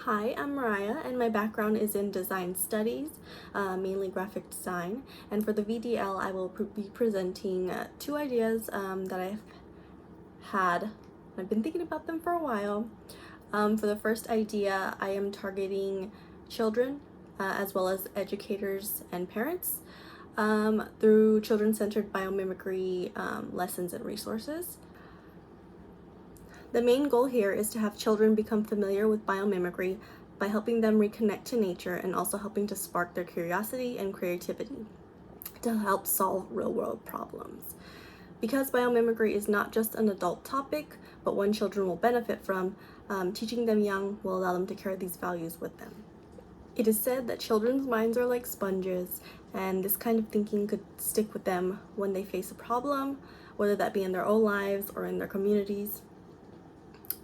Hi, I'm Mariah, and my background is in design studies, mainly graphic design. And for the VDL, I will be presenting two ideas that I've had. I've been thinking about them for a while. For the first idea, I am targeting children as well as educators and parents through children-centered biomimicry lessons and resources. The main goal here is to have children become familiar with biomimicry by helping them reconnect to nature and also helping to spark their curiosity and creativity to help solve real-world problems. Because biomimicry is not just an adult topic, but one children will benefit from, teaching them young will allow them to carry these values with them. It is said that children's minds are like sponges, and this kind of thinking could stick with them when they face a problem, whether that be in their own lives or in their communities.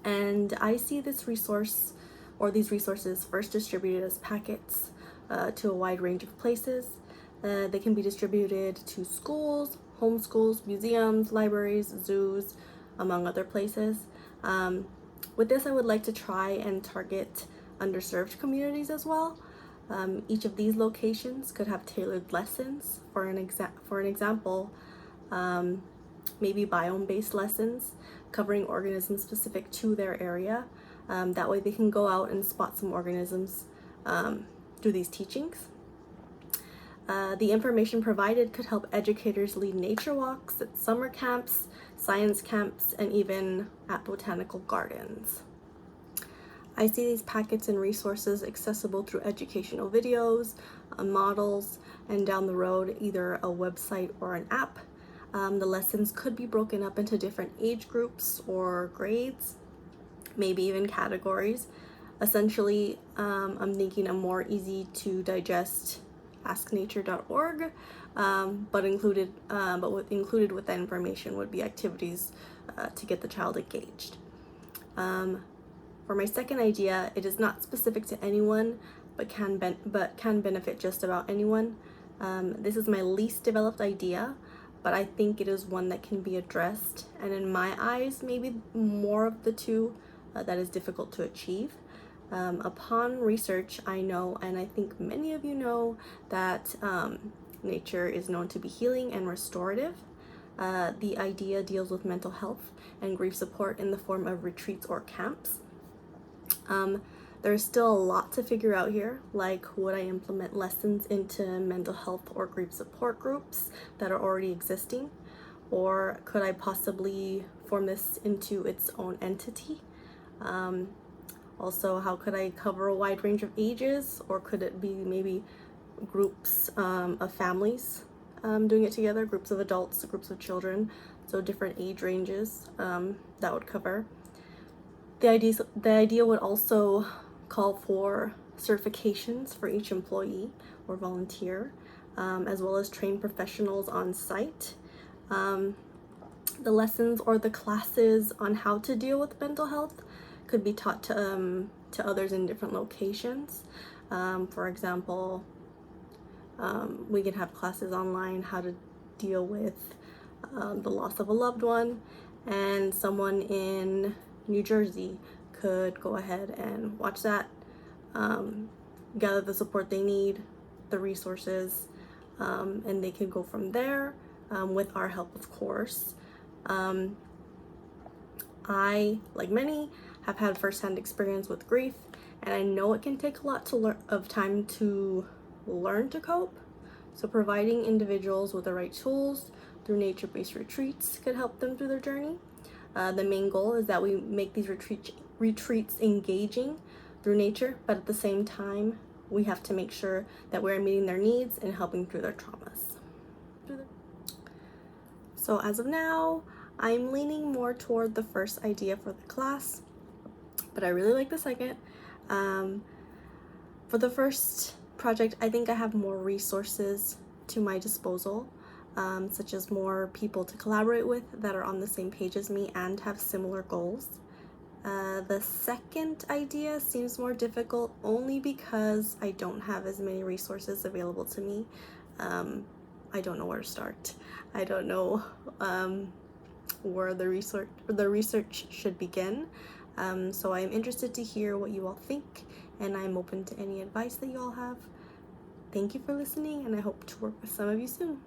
And I see this resource or these resources first distributed as packets to a wide range of places. They can be distributed to schools, homeschools, museums, libraries, zoos, among other places. With this, I would like to try and target underserved communities as well. Each of these locations could have tailored lessons. For an example, maybe biome-based lessons covering organisms specific to their area. That way they can go out and spot some organisms through these teachings. The information provided could help educators lead nature walks at summer camps, science camps, and even at botanical gardens. I see these packets and resources accessible through educational videos, models, and down the road, either a website or an app. The lessons could be broken up into different age groups or grades, maybe even categories. Essentially, I'm thinking a more easy to digest asknature.org, but included with that information would be activities to get the child engaged. For my second idea, it is not specific to anyone, but can benefit just about anyone. This is my least developed idea, but I think it is one that can be addressed, and in my eyes, maybe more of the two that is difficult to achieve. Upon research, I know, and I think many of you know, that nature is known to be healing and restorative. The idea deals with mental health and grief support in the form of retreats or camps. There's still a lot to figure out here, like would I implement lessons into mental health or grief support groups that are already existing, or could I possibly form this into its own entity? Also, how could I cover a wide range of ages, or could it be maybe groups of families doing it together, groups of adults, groups of children, so different age ranges that would cover. The idea would also call for certifications for each employee or volunteer, as well as trained professionals on site. The lessons or the classes on how to deal with mental health could be taught to others in different locations. For example, we could have classes online how to deal with the loss of a loved one, and someone in New Jersey could go ahead and watch that, gather the support they need, the resources, and they can go from there with our help, of course. I, like many, have had firsthand experience with grief, and I know it can take a lot of time to learn to cope. So providing individuals with the right tools through nature-based retreats could help them through their journey. The main goal is that we make these retreats engaging through nature, but at the same time, we have to make sure that we're meeting their needs and helping through their traumas. So as of now, I'm leaning more toward the first idea for the class, but I really like the second. For the first project, I think I have more resources to my disposal, such as more people to collaborate with that are on the same page as me and have similar goals. The second idea seems more difficult only because I don't have as many resources available to me. I don't know where to start. I don't know where the research should begin. So I'm interested to hear what you all think and I'm open to any advice that you all have. Thank you for listening, and I hope to work with some of you soon.